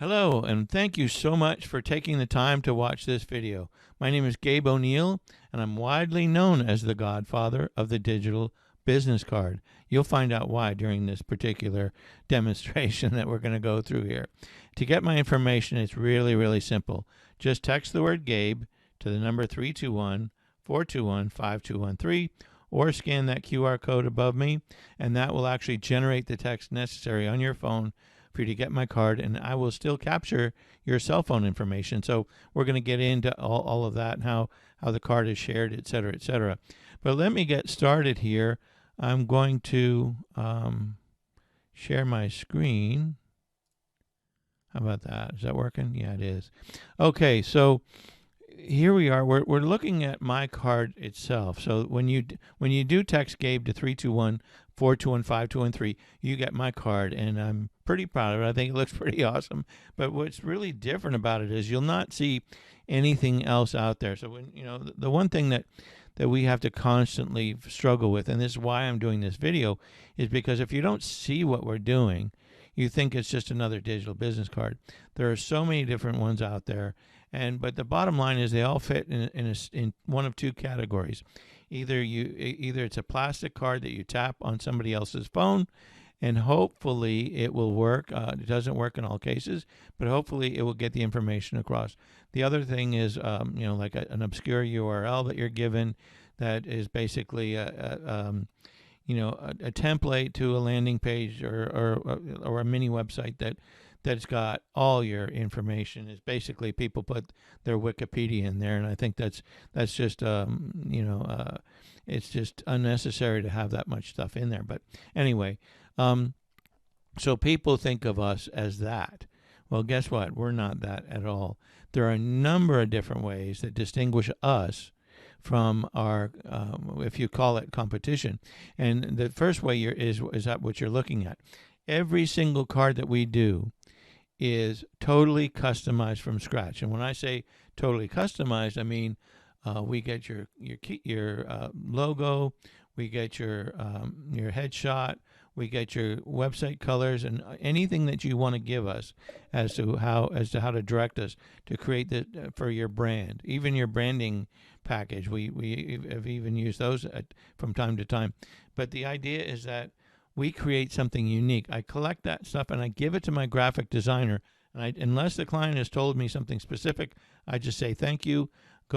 Hello, and thank you so much for taking the time to watch this video. My name is Gabe O'Neill, and I'm widely known as the godfather of the digital business card. You'll find out why during this particular demonstration that we're going to go through here. To get my information, it's really simple. Just text the word Gabe to the number 321-421-5213, or scan that QR code above me, and that will actually generate the text necessary on your phone for you to get my card, and I will still capture your cell phone information. So we're going to get into all of that and how the card is shared, et cetera. But let me get started here. I'm going to share my screen. How about that? Is that working? Yeah, it is. Okay, so here we are. We're looking at my card itself. So when you do text Gabe to 321-421-5213, you get my card, and I'm pretty proud of it. I think it looks pretty awesome. But what's really different about it is you'll not see anything else out there. So when the one thing that we have to constantly struggle with, and this is why I'm doing this video, is because if you don't see what we're doing, you think it's just another digital business card. There are so many different ones out there, but the bottom line is they all fit in one of two categories. Either it's a plastic card that you tap on somebody else's phone, and hopefully it will work. It doesn't work in all cases, but hopefully it will get the information across. The other thing is, like an obscure URL that you're given that is basically a template to a landing page or a mini website that's got all your information. Is basically people put their Wikipedia in there, and I think that's just it's just unnecessary to have that much stuff in there. But anyway, so people think of us as that. Well, guess what? We're not that at all. There are a number of different ways that distinguish us from our, if you call it, competition. And the first way is that what you're looking at. Every single card that we do is totally customized from scratch. And when I say totally customized, I mean we get your logo, we get your headshot, we get your website colors, and anything that you want to give us as to how to direct us to create for your brand, even your branding package. We have even used those from time to time. But the idea is that we create something unique. I collect that stuff and I give it to my graphic designer. And unless the client has told me something specific, I just say, thank you.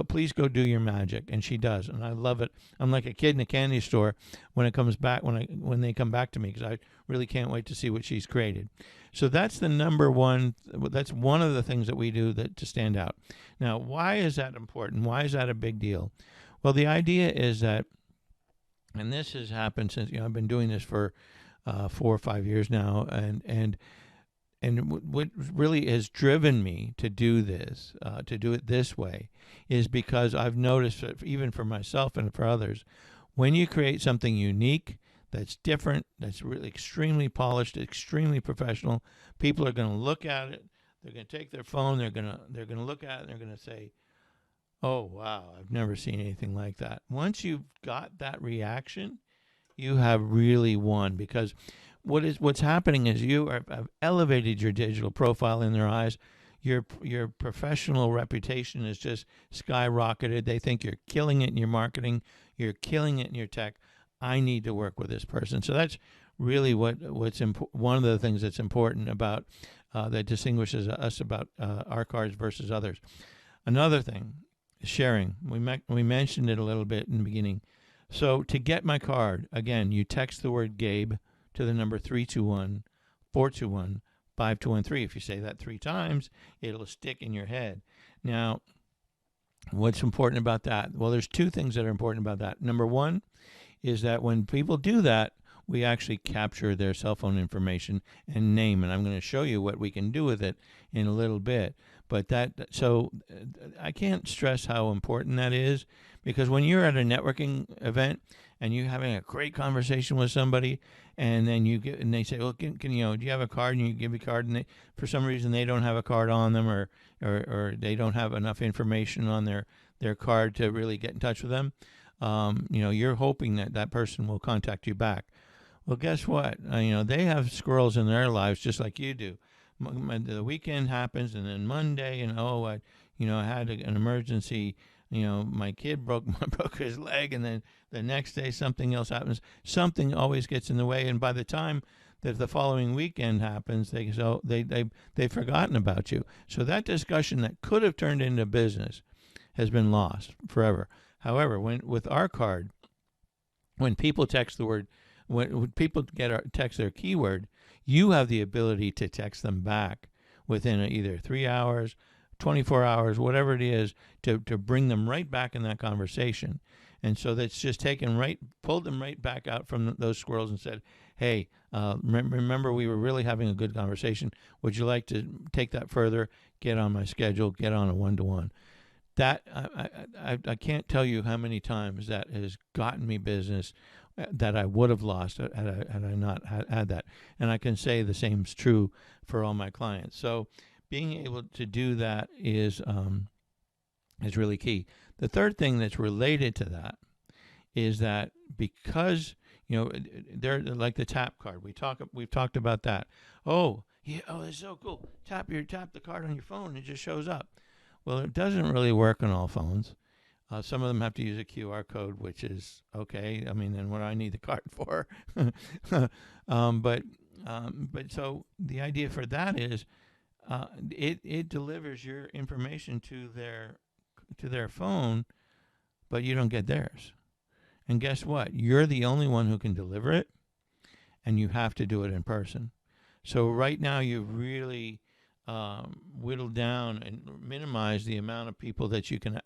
Please go do your magic. And she does. And I love it. I'm like a kid in a candy store when it comes back, when they come back to me, because I really can't wait to see what she's created. So that's the number one. That's one of the things that we do to stand out. Now, why is that important? Why is that a big deal? Well, the idea is that, and this has happened since I've been doing this for 4 or 5 years now, and what really has driven me to do this, to do it this way, is because I've noticed that even for myself and for others, when you create something unique, that's different, that's really extremely polished, extremely professional, people are going to look at it. They're going to take their phone. They're going to look at it. And they're going to say, oh, wow, I've never seen anything like that. Once you've got that reaction, you have really won, because what's happening is you have elevated your digital profile in their eyes. Your professional reputation is just skyrocketed. They think you're killing it in your marketing. You're killing it in your tech. I need to work with this person. So that's really what's one of the things that's important about that distinguishes us about our cards versus others. Another thing, sharing. We mentioned it a little bit in the beginning. So to get my card, again, you text the word Gabe to the number 321-421-5213. If you say that 3 times, it'll stick in your head. Now, what's important about that? Well, there's 2 things that are important about that. Number 1 is that when people do that, we actually capture their cell phone information and name, and I'm going to show you what we can do with it in a little bit. But so I can't stress how important that is, because when you're at a networking event and you're having a great conversation with somebody, and then they say, well, can do you have a card? And you give a card, and for some reason they don't have a card on them, or they don't have enough information on their card to really get in touch with them. You're hoping that person will contact you back. Well, guess what? They have squirrels in their lives just like you do. The weekend happens, and then Monday, and I had an emergency. My kid broke his leg, and then the next day something else happens. Something always gets in the way, and by the time that the following weekend happens, they've forgotten about you. So that discussion that could have turned into business has been lost forever. However, with our card, when people text the word, when people text their keyword, you have the ability to text them back within either 3 hours, 24 hours, whatever it is, to bring them right back in that conversation. And so that's just pulled them right back out from those squirrels and said, hey, remember we were really having a good conversation. Would you like to take that further? Get on my schedule, get on a one-to-one. That I can't tell you how many times that has gotten me business that I would have lost had I not had that. And I can say the same is true for all my clients. So being able to do that is really key. The third thing that's related to that is that because they're like the tap card. We've talked about that. Oh yeah, it's so cool. Tap the card on your phone, and it just shows up. Well, it doesn't really work on all phones. Some of them have to use a QR code, which is okay. I mean, then what do I need the card for? But so the idea for that is it delivers your information to their phone, but you don't get theirs. And guess what? You're the only one who can deliver it, and you have to do it in person. So right now you've really whittled down and minimize the amount of people that you can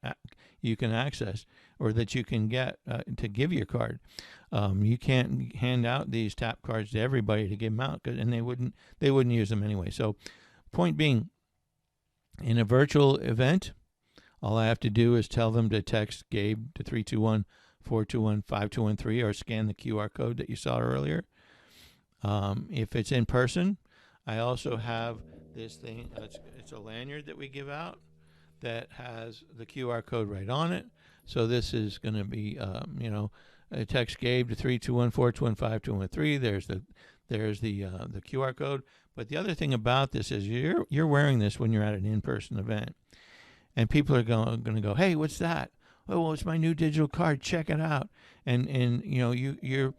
access or that you can get to give your card. You can't hand out these tap cards to everybody to give them out, and they wouldn't use them anyway. So, point being, in a virtual event, all I have to do is tell them to text Gabe to 321-421-5213 or scan the QR code that you saw earlier. If it's in person, I also have this thing. It's a lanyard that we give out that has the QR code right on it. So this is going to be, text Gabe to 321-421-5213. There's the QR code. But the other thing about this is you're wearing this when you're at an in-person event, and people are going to go, hey, what's that? Oh, well, it's my new digital card. Check it out. And you're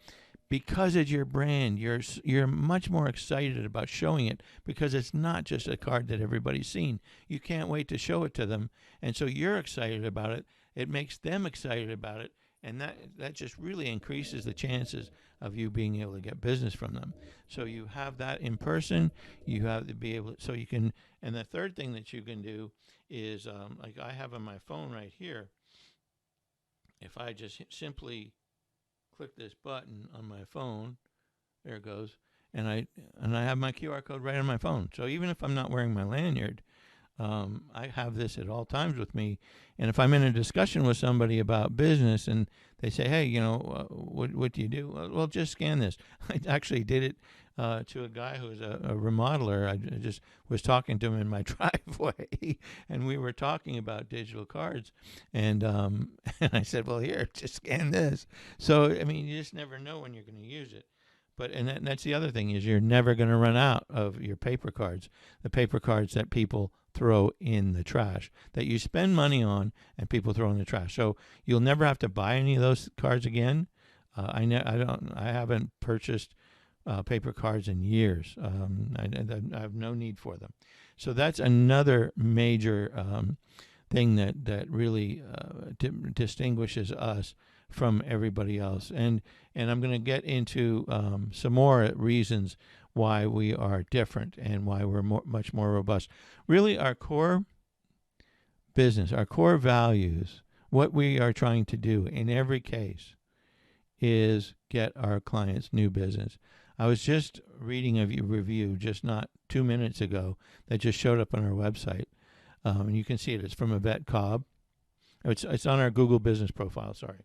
because it's your brand, you're much more excited about showing it because it's not just a card that everybody's seen. You can't wait to show it to them, and so you're excited about it. It makes them excited about it, and that just really increases the chances of you being able to get business from them. So you have that in person. You have to be able, so you can. And the third thing that you can do is, like I have on my phone right here. If I just simply click this button on my phone, there it goes, and I have my QR code right on my phone. So even if I'm not wearing my lanyard, I have this at all times with me. And if I'm in a discussion with somebody about business and they say, hey, what do you do? Well, just scan this. I actually did it to a guy who was a remodeler. I just was talking to him in my driveway, and we were talking about digital cards. And I said, well, here, just scan this. So, I mean, you just never know when you're going to use it. And that's the other thing is you're never going to run out of your paper cards, the paper cards that people throw in the trash, that you spend money on and people throw in the trash. So you'll never have to buy any of those cards again. I haven't purchased paper cards in years. I have no need for them. So that's another major thing that really distinguishes us from everybody else. And I'm going to get into some more reasons why we are different and why we're much more robust. Really, our core business, our core values, what we are trying to do in every case is get our clients new business. I was just reading a review just not 2 minutes ago that just showed up on our website. And you can see it. It's from Yvette Cobb. It's on our Google business profile, sorry.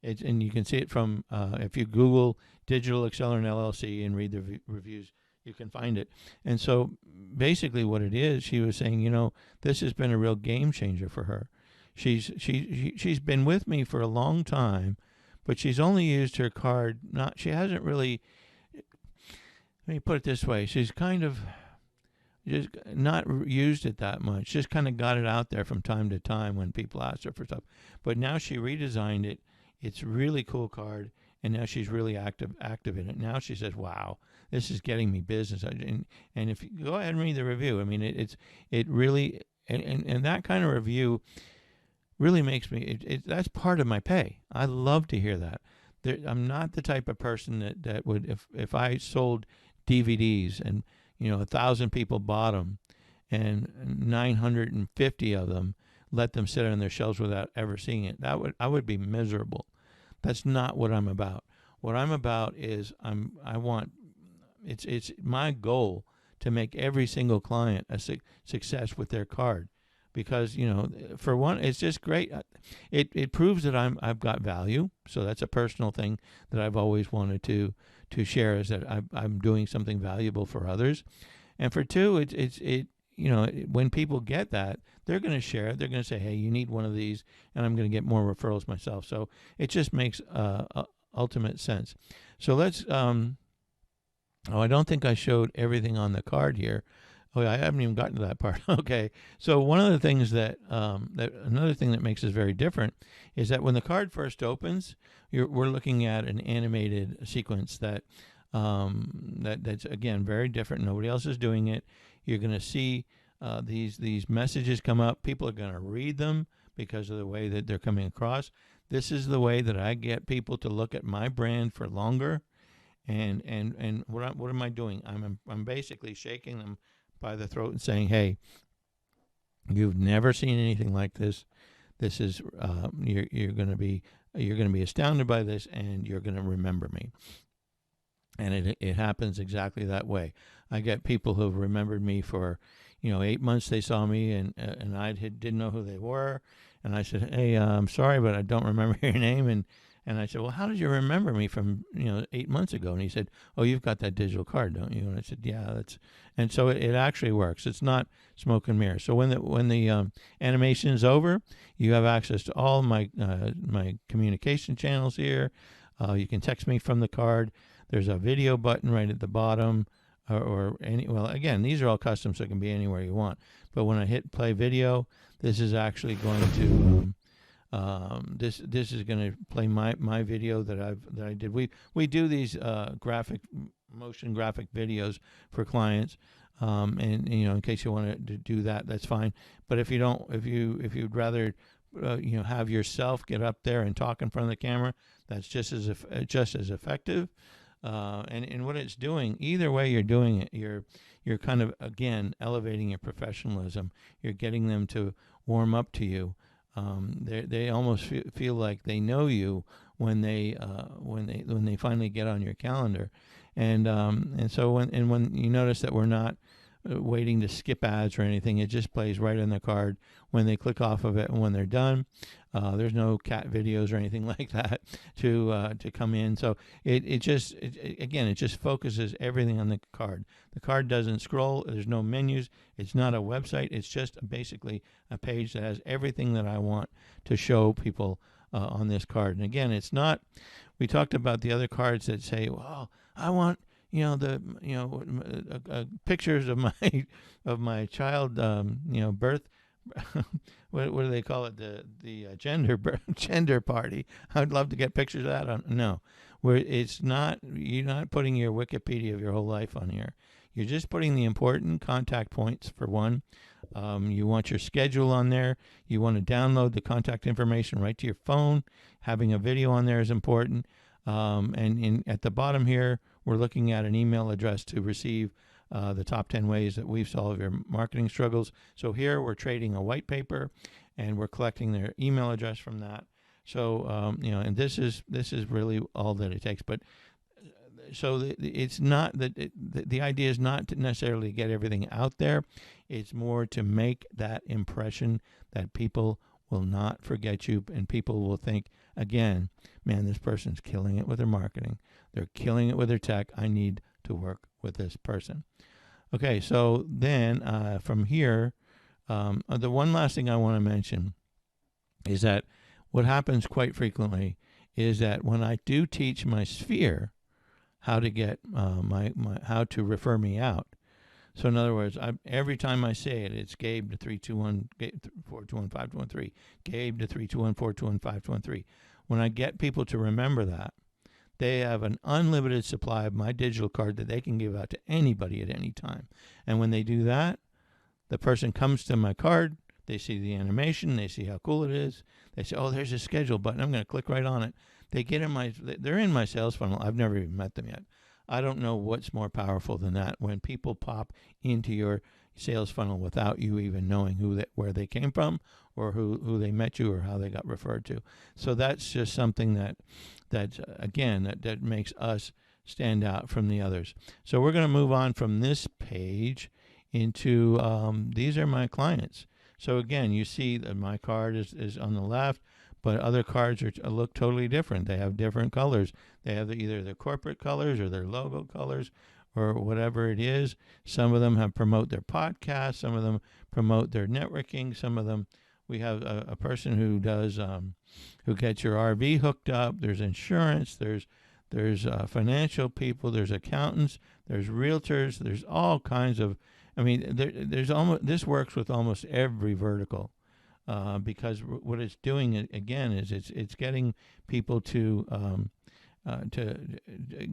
And you can see it from, if you Google Digital Accelerant LLC and read the reviews, you can find it. And so basically what it is, she was saying, this has been a real game changer for her. She's been with me for a long time, but she's only used her card, she hasn't really, let me put it this way, she's kind of, just not used it that much. Just kind of got it out there from time to time when people asked her for stuff. But now she redesigned it. It's a really cool card, and now she's really active in it. Now she says, "Wow, this is getting me business." And if you go ahead and read the review, I mean, it really and that kind of review really makes me. That's part of my pay. I love to hear that. I'm not the type of person that would if I sold DVDs and 1,000 people bought them and 950 of them let them sit on their shelves without ever seeing it. I would be miserable. That's not what I'm about. What I'm about is it's my goal to make every single client a success with their card, because for one, it's just great. It proves that I've got value. So that's a personal thing that I've always wanted to share, is that I'm doing something valuable for others. And for two, when people get that, they're going to share it. They're going to say, "Hey, you need one of these," and I'm going to get more referrals myself. So it just makes ultimate sense. So let's. I don't think I showed everything on the card here. Oh, yeah, I haven't even gotten to that part. Okay. So one of the things another thing that makes us very different is that when the card first opens, we're looking at an animated sequence that's again very different. Nobody else is doing it. You're going to see these messages come up. People are going to read them because of the way that they're coming across. This is the way that I get people to look at my brand for longer. And what am I doing? I'm basically shaking them by the throat and saying, "Hey, you've never seen anything like this. This is you're going to be astounded by this, and you're going to remember me." And it happens exactly that way. I get people who've remembered me for 8 months. They saw me, and I didn't know who they were, and I said, "Hey, I'm sorry, but I don't remember your name." And I said, "Well, how did you remember me from 8 months ago?" And he said, "Oh, you've got that digital card, don't you?" And I said, "Yeah, that's." And so it actually works. It's not smoke and mirrors. So when the animation is over, you have access to all my communication channels here. You can text me from the card. There's a video button right at the bottom, again, these are all custom, so it can be anywhere you want. But when I hit play video, this is actually going to this is going to play my video that I did. We do these motion graphic videos for clients, and in case you want to do that, that's fine. But if you'd rather have yourself get up there and talk in front of the camera, that's just as effective. And what it's doing, either way you're doing it, you're kind of again elevating your professionalism. You're getting them to warm up to you. They almost feel like they know you when they finally get on your calendar, and so when you notice that we're not waiting to skip ads or anything, it just plays right on the card when they click off of it, and when they're done, there's no cat videos or anything like that to come in. So it just focuses everything on the card. The card doesn't scroll. There's no menus. It's not a website. It's just basically a page that has everything that I want to show people on this card. And again, it's not. We talked about the other cards that say, "Well, I want." Pictures of my child, birth. what do they call it? The gender party. I'd love to get pictures of that. No, where it's not. You're not putting your Wikipedia of your whole life on here. You're just putting the important contact points for one. You want your schedule on there. You want to download the contact information right to your phone. Having a video on there is important. And at the bottom here, we're looking at an email address to receive the top 10 ways that we've solved your marketing struggles. So here we're trading a white paper, and we're collecting their email address from that. So and this is really all that it takes. But so it's not that the idea is not to necessarily get everything out there. It's more to make that impression that people will not forget you, and people will think, again, man, this person's killing it with their marketing. They're killing it with their tech. I need to work with this person. Okay, so then from here, the one last thing I want to mention is that what happens quite frequently is that when I do teach my sphere how to get how to refer me out. So in other words, every time I say it, it's Gabe to 321 421 5213, Gabe to 321 421 5213. When I get people to remember that, they have an unlimited supply of my digital card that they can give out to anybody at any time. And when they do that, the person comes to my card, they see the animation, they see how cool it is. They say, "Oh, there's a schedule button. I'm going to click right on it." They're in my sales funnel. I've never even met them yet. I don't know what's more powerful than that, when people pop into your sales funnel without you even knowing where they came from, or who they met you, or how they got referred to. So that's just something that makes us stand out from the others. So we're going to move on from this page into these are my clients. So again, you see that my card is on the left, but other cards look totally different. They have different colors. They have either their corporate colors or their logo colors or whatever it is. Some of them promote their podcast. Some of them promote their networking. Some of them, we have a person who does who gets your RV hooked up. There's insurance. There's financial people. There's accountants. There's realtors. There's all kinds of. I mean, this works with almost every vertical, because what it's doing again is it's getting people to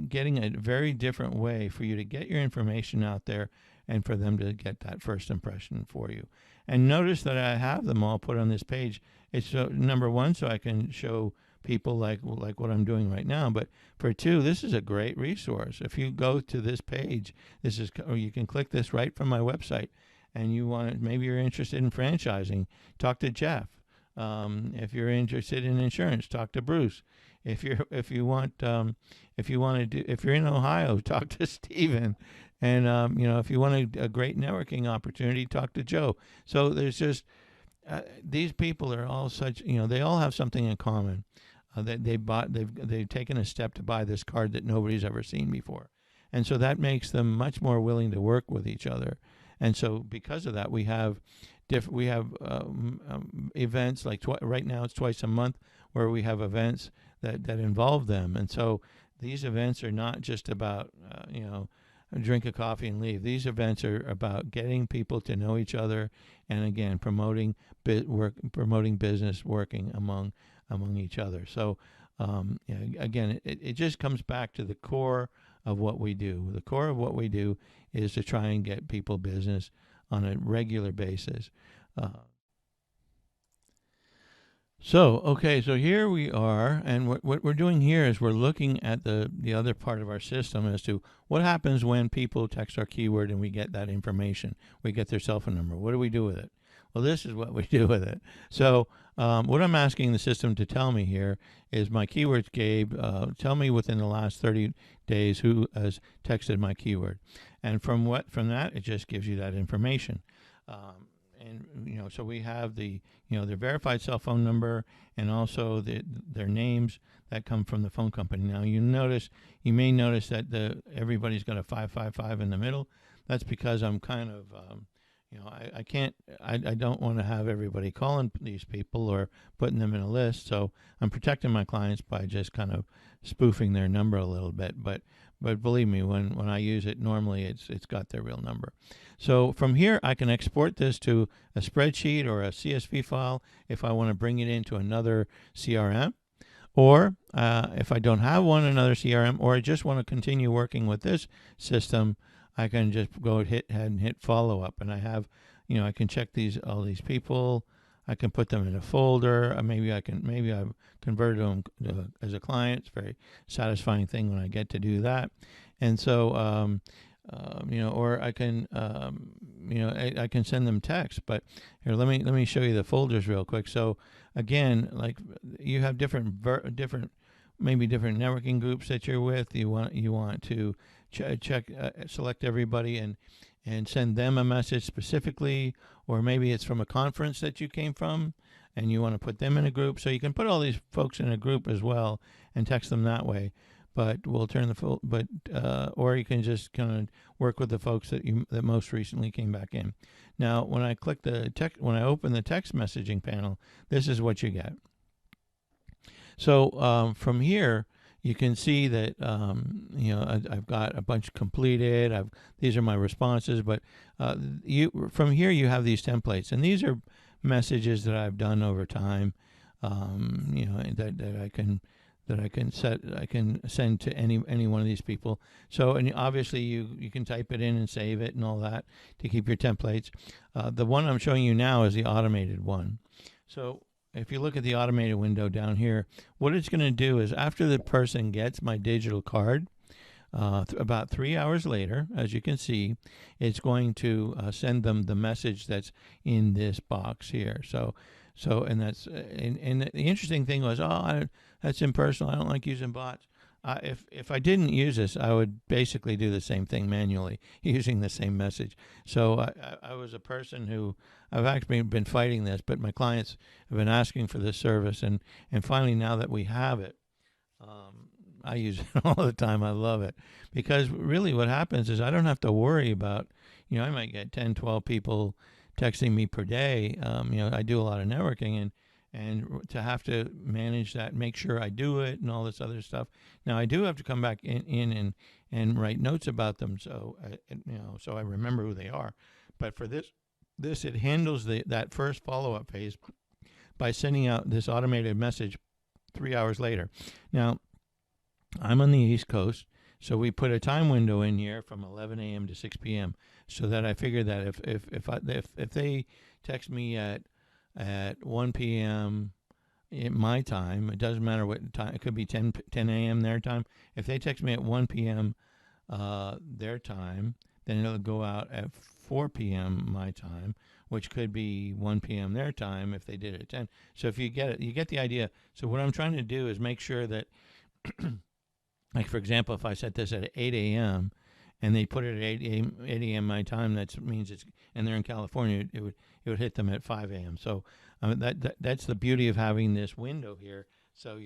getting a very different way for you to get your information out there, and for them to get that first impression for you. And notice that I have them all put on this page. It's number one, so I can show people like what I'm doing right now. But for two, this is a great resource. If you go to this page, or you can click this right from my website, and maybe you're interested in franchising, talk to Jeff. If you're interested in insurance, talk to Bruce. If you're in Ohio, talk to Steven. And if you want a great networking opportunity, talk to Joe. So there's just these people are all such, they all have something in common. They've taken a step to buy this card that nobody's ever seen before, and so that makes them much more willing to work with each other. And so because of that, we have events like right now it's twice a month where we have events that involve them. And so these events are not just about drink a coffee and leave. These events are about getting people to know each other, and again promoting business, working among each other. So again, it just comes back to the core of what we do. The core of what we do is to try and get people business on a regular basis. So here we are, and what we're doing here is we're looking at the other part of our system as to what happens when people text our keyword and we get that information. We get their cell phone number. What do we do with it? Well, this is what we do with it. So what I'm asking the system to tell me here is my keyword's Gabe. Tell me within the last 30 days who has texted my keyword. And from that, it just gives you that information. So we have their verified cell phone number, and also their names that come from the phone company. Now you may notice that everybody's got a 555 in the middle. That's because I'm kind of I don't want to have everybody calling these people or putting them in a list. So I'm protecting my clients by just kind of spoofing their number a little bit. But believe me, when I use it, normally it's got their real number. So from here, I can export this to a spreadsheet or a CSV file if I want to bring it into another CRM. Or if I don't have another CRM, or I just want to continue working with this system, I can just go ahead and hit follow up, and I have, I can check all these people. I can put them in a folder. Maybe I've converted them as a client. It's a very satisfying thing when I get to do that. And so, or I can, I can send them text. But here, let me show you the folders real quick. So again, like you have different networking groups that you're with. You want to select everybody and send them a message specifically, or maybe it's from a conference that you came from and you want to put them in a group. So you can put all these folks in a group as well and text them that way. But we'll turn or you can just kind of work with the folks that most recently came back in. Now, when I click when I open the text messaging panel, this is what you get. So from here, you can see that I've got a bunch completed. These are my responses, but you from here you have these templates, and these are messages that I've done over time. That I can send to any one of these people. So, and obviously you can type it in and save it and all that to keep your templates. The one I'm showing you now is the automated one. So if you look at the automated window down here, what it's going to do is after the person gets my digital card, about 3 hours later, as you can see, it's going to send them the message that's in this box here. And that's and the interesting thing was, that's impersonal. I don't like using bots. If I didn't use this, I would basically do the same thing manually, using the same message. So I was a person who, I've actually been fighting this, but my clients have been asking for this service, and finally now that we have it, I use it all the time. I love it because really what happens is I don't have to worry about, I might get 10, 12 people texting me per day. I do a lot of networking, and to have to manage that, make sure I do it and all this other stuff. Now I do have to come back in and write notes about them. So, so I remember who they are. But for this it handles that first follow-up phase by sending out this automated message 3 hours later. Now, I'm on the East Coast, so we put a time window in here from 11 a.m. to 6 p.m. so that I figure that if they text me at 1 p.m. in my time, it doesn't matter what time, it could be 10 a.m. their time. If they text me at 1 p.m. Their time, then it'll go out at 4 p.m. my time, which could be 1 p.m. their time if they did it at 10. So if you get it, you get the idea. So what I'm trying to do is make sure that like, for example, if I set this at 8 a.m. and they put it at 8 a.m. my time, that means and they're in California, it would hit them at 5 a.m. So that's the beauty of having this window here. So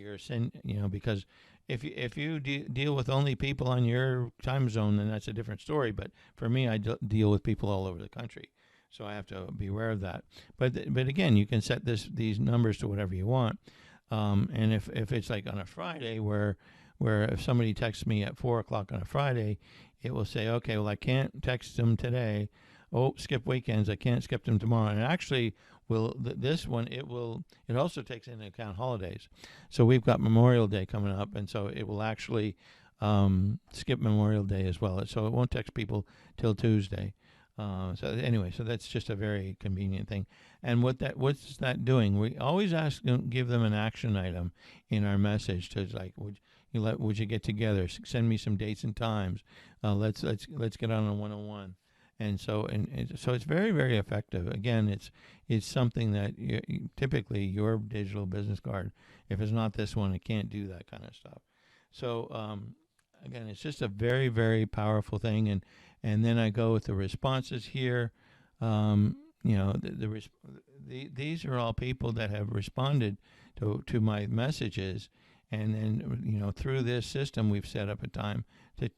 because if you deal with only people on your time zone, then that's a different story. But for me, I deal with people all over the country, so I have to be aware of that. But again, you can set these numbers to whatever you want. And if it's like on a Friday where if somebody texts me at 4 o'clock on a Friday, it will say, okay, well, I can't text them today. Oh, skip weekends. I can't skip them tomorrow. And actually, this one, it also takes into account holidays. So we've got Memorial Day coming up, and so it will actually skip Memorial Day as well. So it won't text people till Tuesday. So anyway, so that's just a very convenient thing. And what's that doing? We always give them an action item in our message to like, would you get together? Send me some dates and times. Let's get on a one-on-one. And so it's very, very effective. Again, it's something that typically your digital business card, if it's not this one, it can't do that kind of stuff. So again, it's just a very, very powerful thing. And then I go with the responses here. These are all people that have responded to my messages, and then through this system we've set up a time to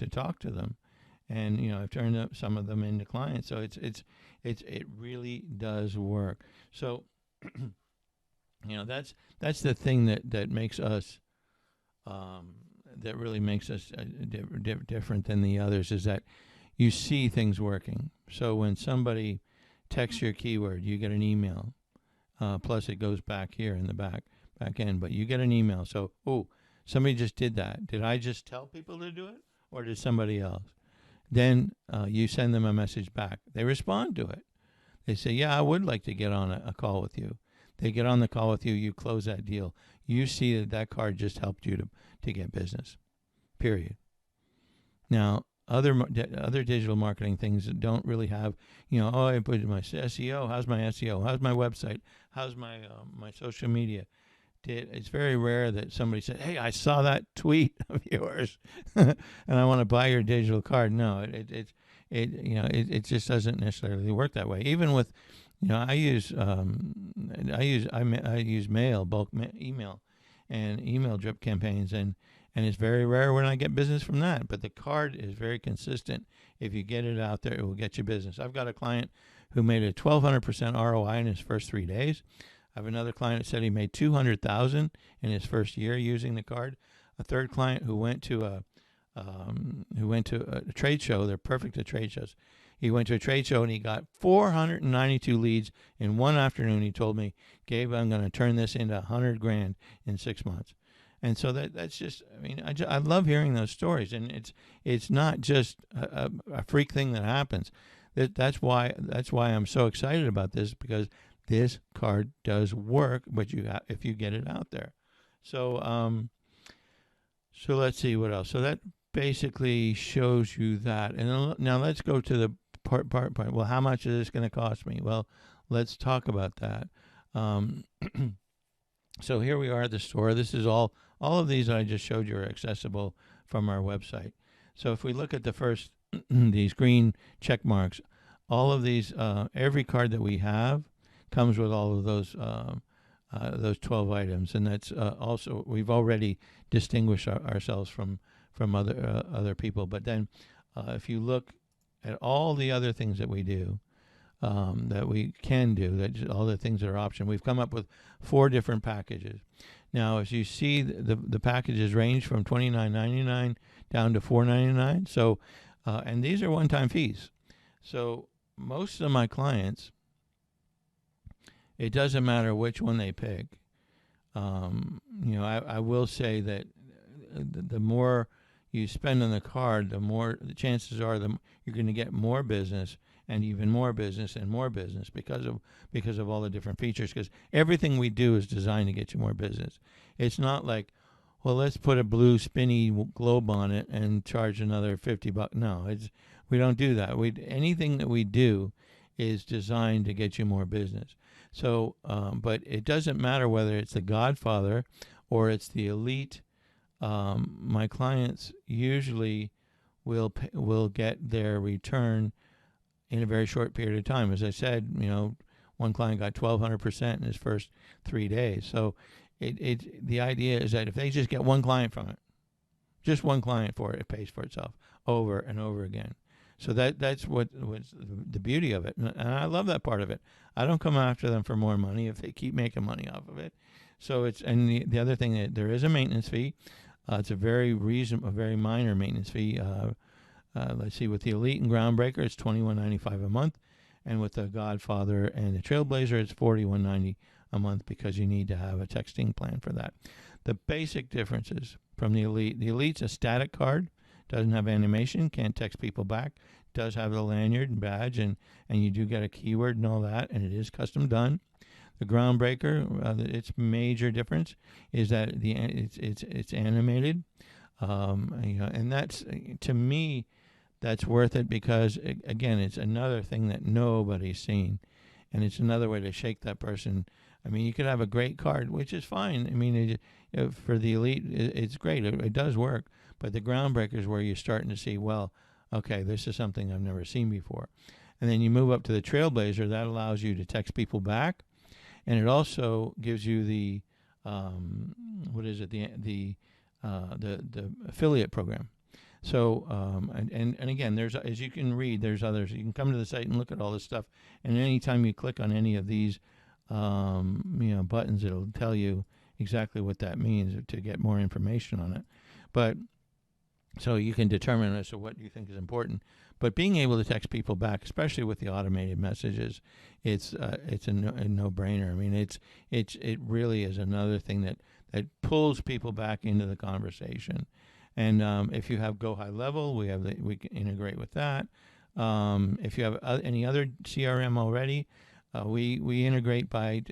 talk to them, and I've turned up some of them into clients. So it really does work. So that's the thing that makes us that really makes us different than the others, is that you see things working. So when somebody texts your keyword, you get an email. Plus it goes back here in the back end, but you get an email. So, somebody just did that. Did I just tell people to do it, or did somebody else? Then you send them a message back. They respond to it. They say, yeah, I would like to get on a call with you. They get on the call with you. You close that deal. You see that card just helped you to get business, period. Now, other digital marketing things that don't really have, I put my SEO. How's my SEO? How's my website? How's my social media? It's very rare that somebody said, hey, I saw that tweet of yours and I want to buy your digital card. No, it just doesn't necessarily work that way. Even with, I use mail, bulk email, and email drip campaigns, and it's very rare when I get business from that. But the card is very consistent. If you get it out there, it will get you business. I've got a client who made a 1,200% ROI in his first 3 days. I have another client that said he made $200,000 in his first year using the card. a third client who went to a trade show. They're perfect at trade shows. He went to a trade show and he got 492 leads in one afternoon. He told me, Gabe, I'm going to turn this into $100,000 in 6 months. And so that's just, I mean, I love hearing those stories, and it's not just a freak thing that happens. That's why I'm so excited about this, because this card does work, but if you get it out there. So so let's see what else. So that basically shows you that. And now let's go to the part. Well, how much is this going to cost me? Well, let's talk about that. So here we are at the store. This is all of these I just showed you are accessible from our website. So if we look at the first, these green check marks, all of these, every card that we have comes with all of those 12 items, and that's also, we've already distinguished ourselves from other people. But then if you look at all the other things that we do, that we can do, that all the things that are optional, we've come up with 4 different packages. Now, as you see, the packages range from $29.99 down to $4.99. So, and these are one-time fees. So most of my clients, it doesn't matter which one they pick. I will say that the more you spend on the card, the more the chances are you're going to get more business, and even more business and more business, because of all the different features. Because everything we do is designed to get you more business. It's not like, well, let's put a blue spinny globe on it and charge another $50. No, we don't do that. Anything that we do is designed to get you more business. So, but it doesn't matter whether it's the Godfather or it's the Elite. My clients usually will get their return in a very short period of time. As I said, one client got 1,200% in his first 3 days. So the idea is that if they just get one client from it, just one client for it, it pays for itself over and over again. So that's what's the beauty of it. And I love that part of it. I don't come after them for more money if they keep making money off of it. So and the other thing, that there is a maintenance fee. It's a very minor maintenance fee. Let's see, with the Elite and Groundbreaker, it's $21.95 a month, and with the Godfather and the Trailblazer, it's $41.90 a month, because you need to have a texting plan for that. The basic differences from the Elite's a static card, doesn't have animation, can't text people back, does have the lanyard and badge, and you do get a keyword and all that, and it is custom done. The Groundbreaker, its major difference is that it's animated, and that's, to me, that's worth it, because again, it's another thing that nobody's seen, and it's another way to shake that person. I mean, you could have a great card, which is fine. I mean, for the Elite, it's great. It does work, but the Groundbreaker is where you're starting to see, well, okay, this is something I've never seen before. And then you move up to the Trailblazer. That allows you to text people back, and it also gives you the the affiliate program. So and again, there's, as you can read, there's others. You can come to the site and look at all this stuff, and anytime you click on any of these buttons, it'll tell you exactly what that means to get more information on it. But so you can determine as to what you think is important. But being able to text people back, especially with the automated messages, it's a no-brainer. I mean, it really is another thing that pulls people back into the conversation. And if you have Go High Level, we can integrate with that. If you have any other CRM already, we integrate by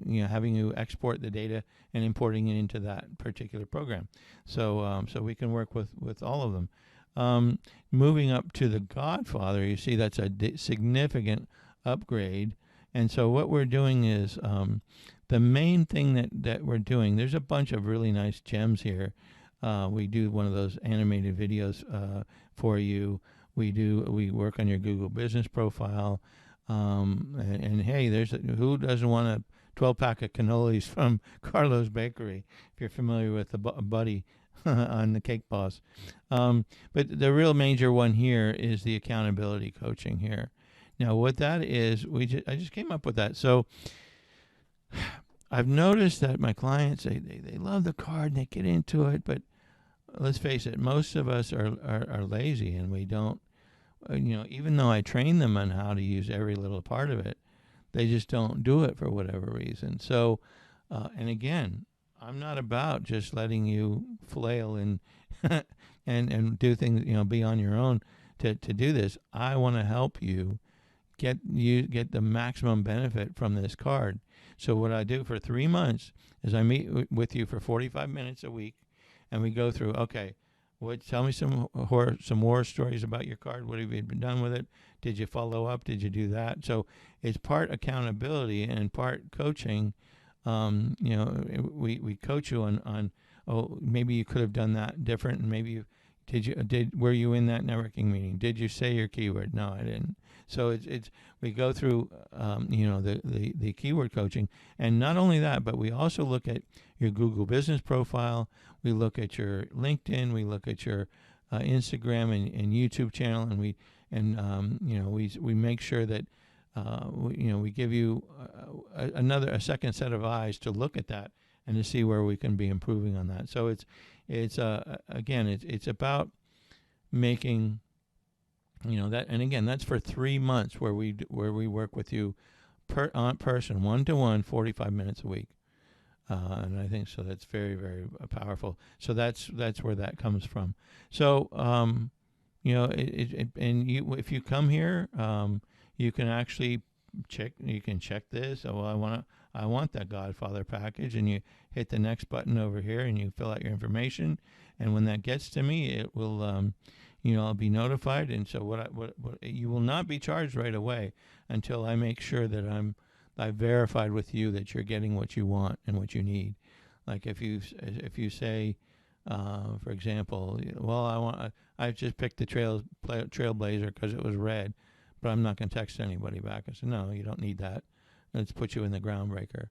having you export the data and importing it into that particular program. So we can work with all of them. Moving up to the Godfather, you see that's a significant upgrade. And so what we're doing is the main thing that we're doing. There's a bunch of really nice gems here. We do one of those animated videos for you. We work on your Google business profile. And hey, who doesn't want a 12-pack of cannolis from Carlo's Bakery, if you're familiar with the Buddy on the Cake Boss. But the real major one here is the accountability coaching here. Now, what that is, I just came up with that. So I've noticed that my clients, they love the card and they get into it, but let's face it, most of us are lazy, and we don't, even though I train them on how to use every little part of it, they just don't do it for whatever reason. So, and again, I'm not about just letting you flail and and do things, be on your own to do this. I want to help you get the maximum benefit from this card. So what I do for 3 months is I meet with you for 45 minutes a week, and we go through. Okay, tell me some horror stories about your card. What have you been done with it? Did you follow up? Did you do that? So it's part accountability and part coaching. We coach you on oh, maybe you could have done that different, and maybe were you in that networking meeting? Did you say your keyword? No, I didn't. So it's we go through the keyword coaching, and not only that, but we also look at your Google business profile. We look at your LinkedIn. We look at your Instagram and YouTube channel, and we make sure that we give you a second set of eyes to look at that and to see where we can be improving on that. So it's about making that, and again, that's for 3 months where we work with you person, 1-to-1, 45 minutes a week, and I think so that's very, very powerful. So that's where that comes from. So if you come here, you can actually check this. Oh, well, I want that Godfather package, and you hit the next button over here, and you fill out your information, and when that gets to me, it will I'll be notified. And so what you will not be charged right away until I make sure that I've verified with you that you're getting what you want and what you need. Like if you say, for example, well, I just picked the Trailblazer because it was red, but I'm not going to text anybody back. I said, no, you don't need that. Let's put you in the Groundbreaker.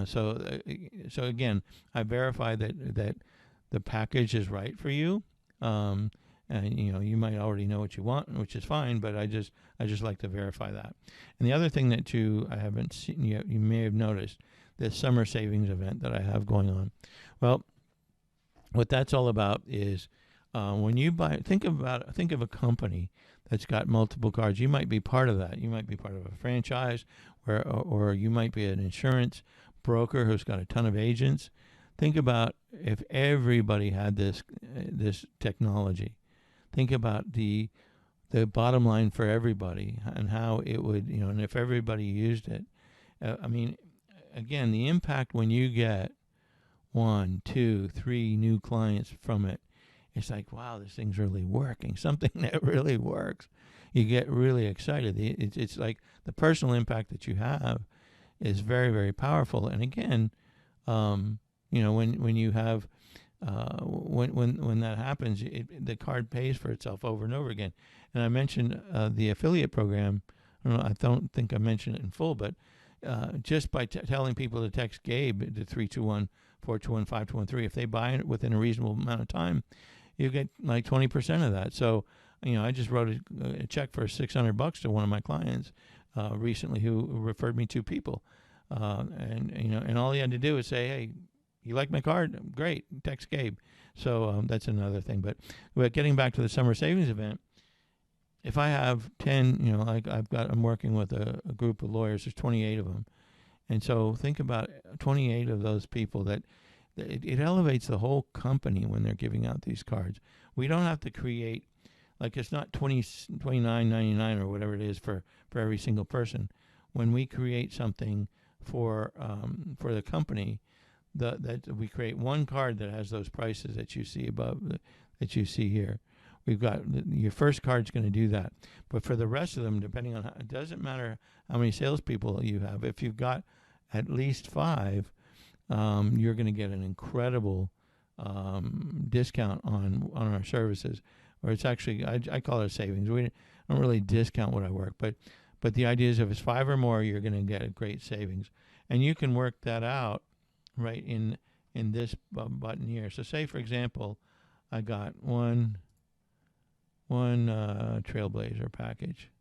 So again, I verify that the package is right for you. And you might already know what you want, which is fine, but I just like to verify that. And the other thing that I haven't seen yet, you may have noticed, this summer savings event that I have going on. Well, what that's all about is when you think of a company that's got multiple cards. You might be part of that. You might be part of a franchise, or you might be an insurance broker who's got a ton of agents. Think about if everybody had this technology. Think about the bottom line for everybody and how it would, and if everybody used it. Again, the impact when you get 1, 2, 3 new clients from it, it's like, wow, this thing's really working. Something that really works. You get really excited. It's like the personal impact that you have is very, very powerful. And again, when you have when that happens, the card pays for itself over and over again. And I mentioned the affiliate program. I don't think I mentioned it in full, but just by telling people to text Gabe to 321-421-5213, if they buy it within a reasonable amount of time, you get like 20% of that. So, I just wrote a check for $600 to one of my clients recently who referred me 2 people, and all he had to do is say, hey, you like my card? Great. Text Gabe. So that's another thing. But getting back to the summer savings event, if I have 10, I'm working with a group of lawyers. There's 28 of them. And so think about 28 of those people that it elevates the whole company when they're giving out these cards. We don't have to create, it's not $29.99 or whatever it is for every single person. When we create something for the company, that we create one card that has those prices that you see above, that you see here. We've got your first card's going to do that, but for the rest of them, depending on it doesn't matter how many salespeople you have. If you've got at least 5, you're going to get an incredible discount on our services. Or it's actually I call it a savings. We don't really discount what I work, but the idea is if it's 5 or more, you're going to get a great savings, and you can work that out right in this button here. So say, for example, I got one Trailblazer package,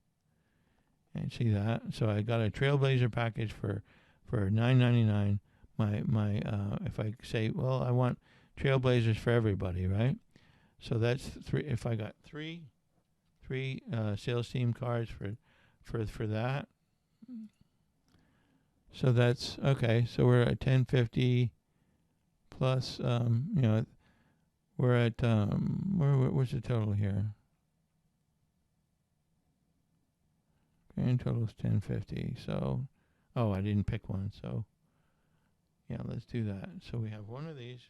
and see that. So I got a Trailblazer package for $9.99. My if I say, well, I want Trailblazers for everybody, right? So that's three. If I got three sales team cards for that, so that's okay. So we're at 1050 plus. We're at what's the total here? Grand total is 1050. So, oh, I didn't pick one. So, yeah, let's do that. So we have one of these.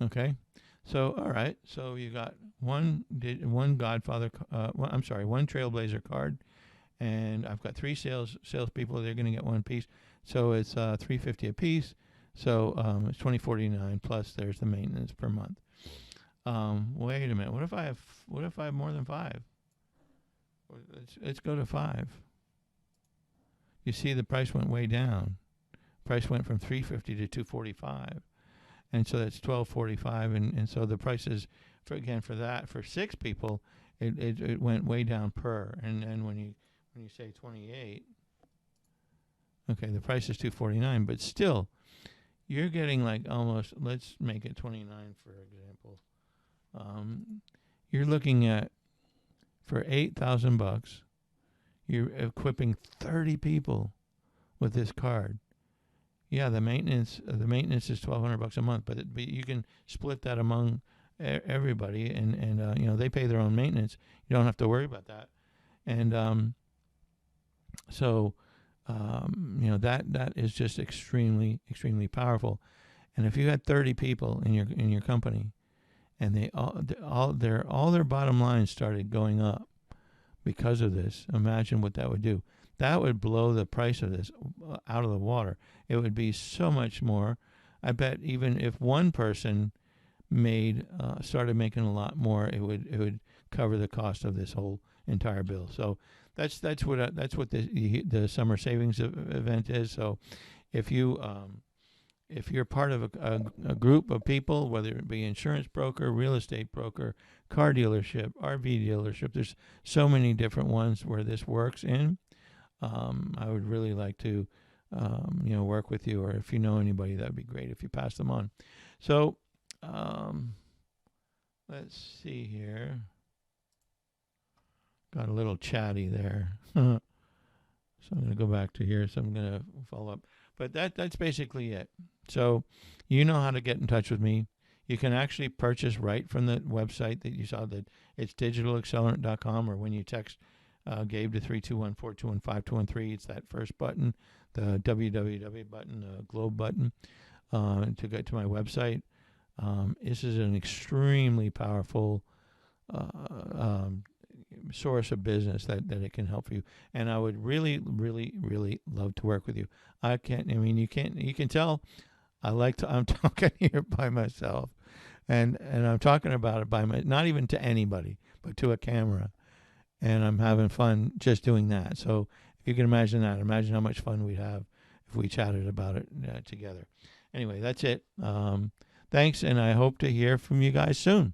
Okay. So, all right. So you got one Godfather. One Trailblazer card, and I've got three salespeople. They're going to get one piece. So it's $350 a piece. So it's $20.49 plus there's the maintenance per month. Wait a minute. What if I have more than 5? Let's go to 5. You see, the price went way down. Price went from $350 to $245, and so that's $12.45. And so the prices for 6 people, it went way down per. And when you say 28, okay, the price is $249, but still. You're getting like almost, let's make it 29 for example. You're looking at, for $8,000, you're equipping 30 people with this card. Yeah, the maintenance is $1,200 a month, but you can split that among everybody, and they pay their own maintenance. You don't have to worry about that, and so. That is just extremely, extremely powerful. And if you had 30 people in your company, and they all their bottom lines started going up because of this, imagine what that would do. That would blow the price of this out of the water. It would be so much more. I bet even if one person started making a lot more, it would cover the cost of this whole entire bill. So. That's what the summer savings event is. So, if you're part of a group of people, whether it be insurance broker, real estate broker, car dealership, RV dealership, there's so many different ones where this works in. I would really like to, work with you, or if you know anybody, that'd be great if you pass them on. So, let's see here. Got a little chatty there. So I'm going to go back to here. So I'm going to follow up. But that's basically it. So you know how to get in touch with me. You can actually purchase right from the website that you saw. That it's digitalaccelerant.com, or when you text Gabe to 321-421-5213, it's that first button, the www button, the globe button, to get to my website. This is an extremely powerful source of business that it can help you, and I would really, really, really love to work with you. You can tell I'm talking here by myself, and I'm talking about it not even to anybody, but to a camera, and I'm having fun just doing that. So if you can imagine how much fun we'd have if we chatted about it together. Anyway, that's it. Thanks, and I hope to hear from you guys soon.